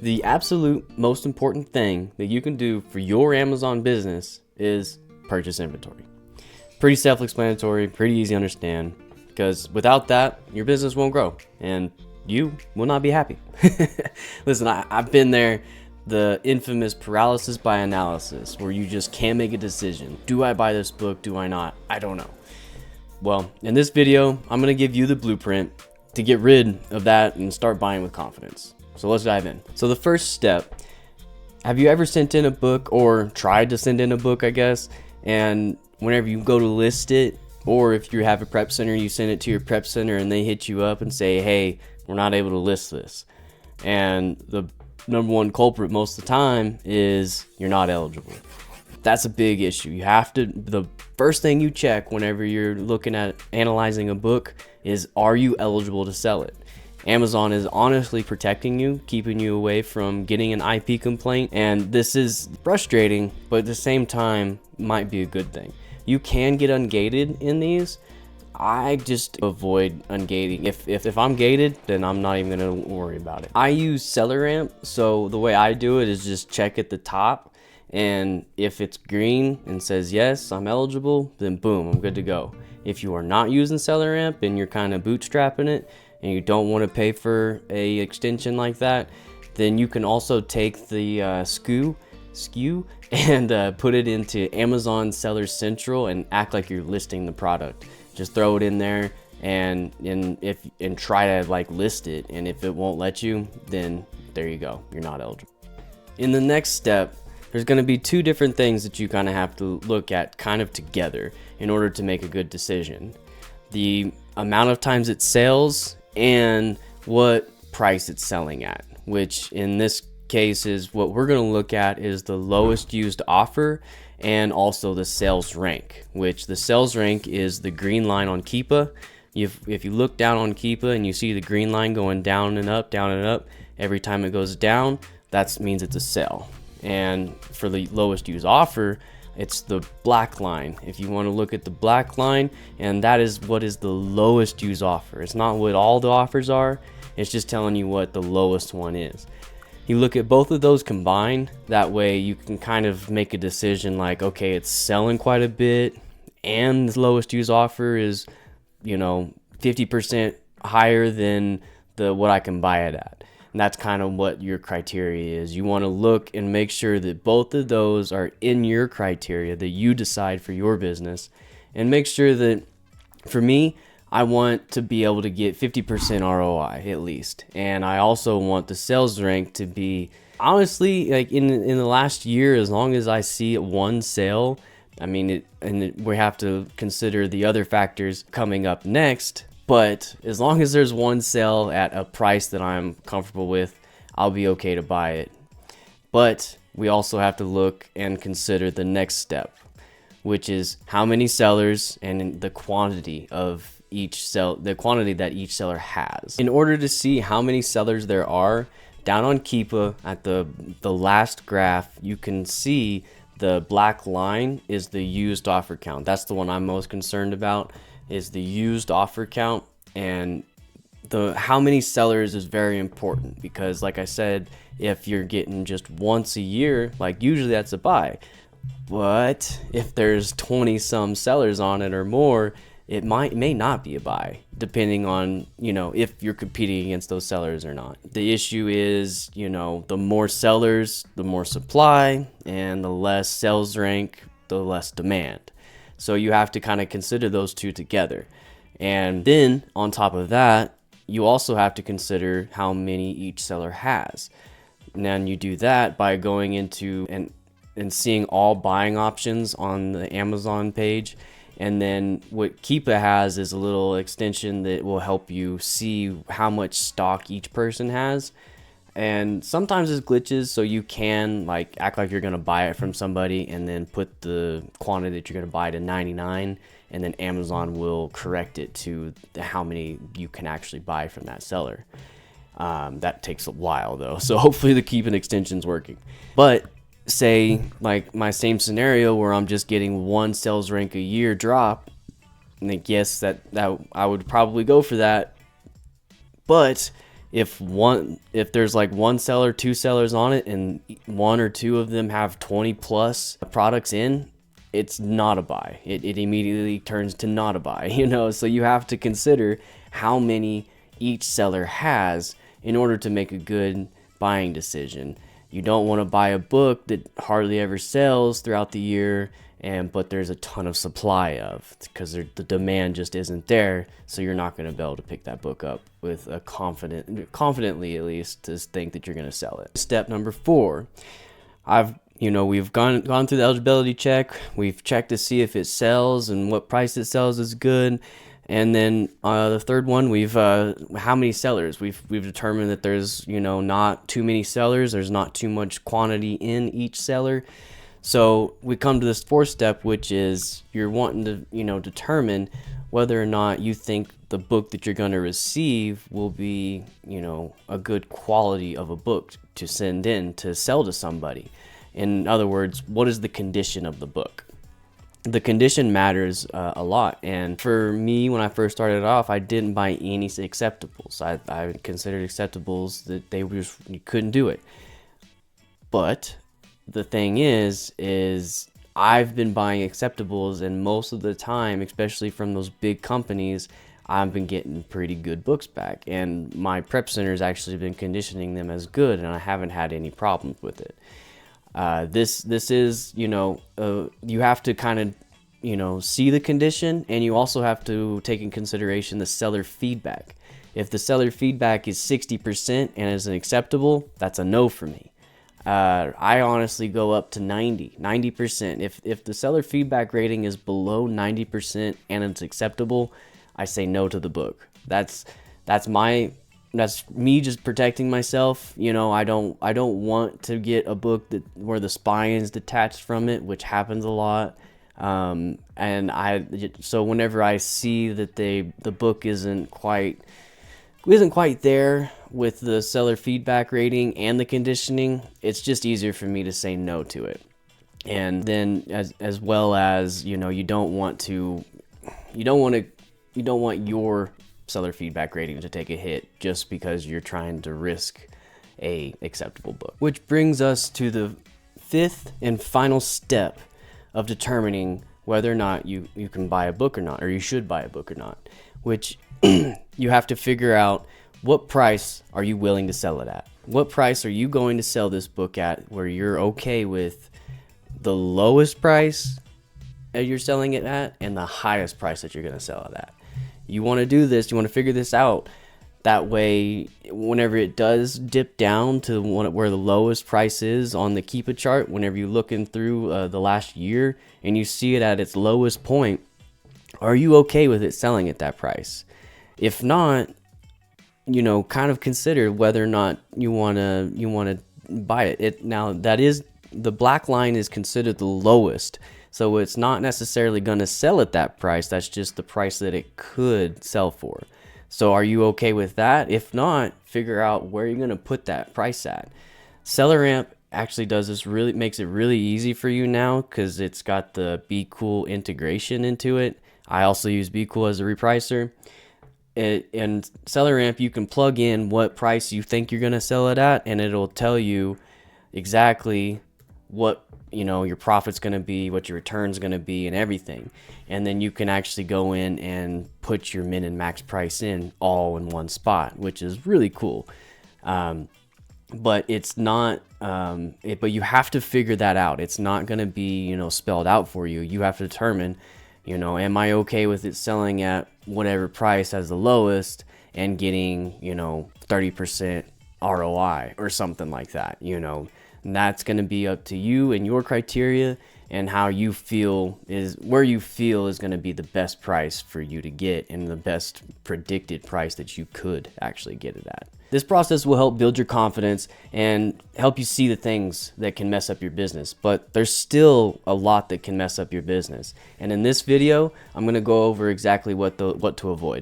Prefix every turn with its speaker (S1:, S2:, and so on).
S1: The absolute most important thing that you can do for your Amazon business is purchase inventory. Pretty self-explanatory, pretty easy to understand, because without that, your business won't grow and you will not be happy. Listen, I've been there, the infamous paralysis by analysis, where you just can't make a decision. Do I buy this book? Do I not? I don't know. Well, in this video, I'm going to give you the blueprint to get rid of that and start buying with confidence. So let's dive in. So the first step, have you ever sent in a book or tried to send in a book, I guess, and whenever you go to list it, or if you have a prep center, you send it to your prep center and they hit you up and say, hey, we're not able to list this. And the number one culprit most of the time is you're not eligible. That's a big issue. You have to, the first thing you check whenever you're looking at analyzing a book is, are you eligible to sell it? Amazon is honestly protecting you, keeping you away from getting an IP complaint, and this is frustrating, but at the same time might be a good thing. You can get ungated in these. I just avoid ungating. If I'm gated, then I'm not even gonna worry about it. I use Seller Amp, so the way I do it is just check at the top, and if it's green and says yes, I'm eligible, then boom, I'm good to go. If you are not using Seller Amp and you're kind of bootstrapping it, and you don't want to pay for a extension like that, then you can also take the SKU and put it into Amazon Seller Central and act like you're listing the product. Just throw it in there and try to like list it, and if it won't let you, then there you go, you're not eligible. In the next step, there's going to be two different things that you kind of have to look at kind of together in order to make a good decision. The amount of times it sells and what price it's selling at, which in this case is what we're going to look at is the lowest used offer and also the sales rank, which the sales rank is the green line on Keepa. If you look down on Keepa and you see the green line going down and up, every time it goes down, that means it's a sell. And for the lowest used offer, it's the black line. If you want to look at the black line, and that is what is the lowest used offer. It's not what all the offers are, it's just telling you what the lowest one is. You look at both of those combined, that way you can kind of make a decision like, okay, it's selling quite a bit and the lowest used offer is, 50% higher than what I can buy it at. And that's kind of what your criteria is. You want to look and make sure that both of those are in your criteria that you decide for your business. And make sure that, for me, I want to be able to get 50% ROI at least. And I also want the sales rank to be, honestly, like in the last year, as long as I see one sale, we have to consider the other factors coming up next. But as long as there's one sale at a price that I'm comfortable with, I'll be okay to buy it. But we also have to look and consider the next step, which is how many sellers and the quantity of the quantity that each seller has. In order to see how many sellers there are, down on Keepa at the last graph, you can see the black line is the used offer count. That's the one I'm most concerned about, is the used offer count. And how many sellers is very important, because like I said, if you're getting just once a year, like usually that's a buy. But if there's 20 some sellers on it or more, it may not be a buy, depending on, if you're competing against those sellers or not. The issue is, the more sellers, the more supply, and the less sales rank, the less demand. So you have to kind of consider those two together. And then on top of that, you also have to consider how many each seller has. And then you do that by going into and seeing all buying options on the Amazon page. And then what Keepa has is a little extension that will help you see how much stock each person has. And sometimes it's glitches, so you can like act like you're gonna buy it from somebody and then put the quantity that you're gonna buy to 99, and then Amazon will correct it to how many you can actually buy from that seller. That takes a while though, so hopefully the Keep and extension's working. But say like my same scenario where I'm just getting one sales rank a year drop, and I guess that I would probably go for that. But if there's like one seller, two sellers on it, and one or two of them have 20 plus products in, it's not a buy. It immediately turns to not a buy, you know. So you have to consider how many each seller has in order to make a good buying decision. You don't want to buy a book that hardly ever sells throughout the year, but there's a ton of supply of, because the demand just isn't there. So you're not going to be able to pick that book up with a confidently at least, to think that you're going to sell it. Step number 4, we've gone through the eligibility check. We've checked to see if it sells and what price it sells is good. And then the third one, how many sellers? We've determined that there's not too many sellers. There's not too much quantity in each seller. So we come to this 4th step, which is you're wanting to determine whether or not you think the book that you're going to receive will be a good quality of a book to send in to sell to somebody. In other words, what is the condition of the book? The condition matters a lot. And for me, when I first started off, I didn't buy any acceptables. I considered acceptables that you couldn't do it. But the thing is I've been buying acceptables, and most of the time, especially from those big companies, I've been getting pretty good books back. And my prep center's actually been conditioning them as good, and I haven't had any problems with it. This is, you have to kind of, see the condition, and you also have to take in consideration the seller feedback. If the seller feedback is 60% and is an acceptable, that's a no for me. I honestly go up to 90%. If the seller feedback rating is below 90% and it's acceptable, I say no to the book. That's me just protecting myself. I don't want to get a book where the spine is detached from it, which happens a lot. So whenever I see that the book isn't quite there with the seller feedback rating and the conditioning, it's just easier for me to say no to it. And then as well as, you don't want your seller feedback rating to take a hit just because you're trying to risk a acceptable book. Which brings us to the 5th and final step of determining whether or not you can buy a book or not, or you should buy a book or not, which you have to figure out, what price are you willing to sell it at? What price are you going to sell this book at where you're okay with the lowest price that you're selling it at and the highest price that you're going to sell it at? You want to do this, you want to figure this out. That way, whenever it does dip down to where the lowest price is on the Keep It chart, whenever you're looking through the last year and you see it at its lowest point, are you okay with it selling at that price? If not, kind of consider whether or not you want to buy it. Now, that is, the black line is considered the lowest. So it's not necessarily going to sell at that price. That's just the price that it could sell for. So are you okay with that? If not, figure out where you're going to put that price at. SellerAmp actually makes it really easy for you now, because it's got the Be Cool integration into it. I also use Be Cool as a repricer. And SellerAmp, you can plug in what price you think you're going to sell it at, and it'll tell you exactly what your profit's going to be, what your return's going to be, and everything. And then you can actually go in and put your min and max price in all in one spot, which is really cool. But it's not, but you have to figure that out. It's not going to be, spelled out for you. You have to determine, am I okay with it selling at whatever price as the lowest and getting, 30% ROI or something like that, And that's going to be up to you and your criteria, and how you feel is going to be the best price for you to get, and the best predicted price that you could actually get it at. This process will help build your confidence and help you see the things that can mess up your business, but there's still a lot that can mess up your business. And in this video, I'm going to go over exactly what to avoid.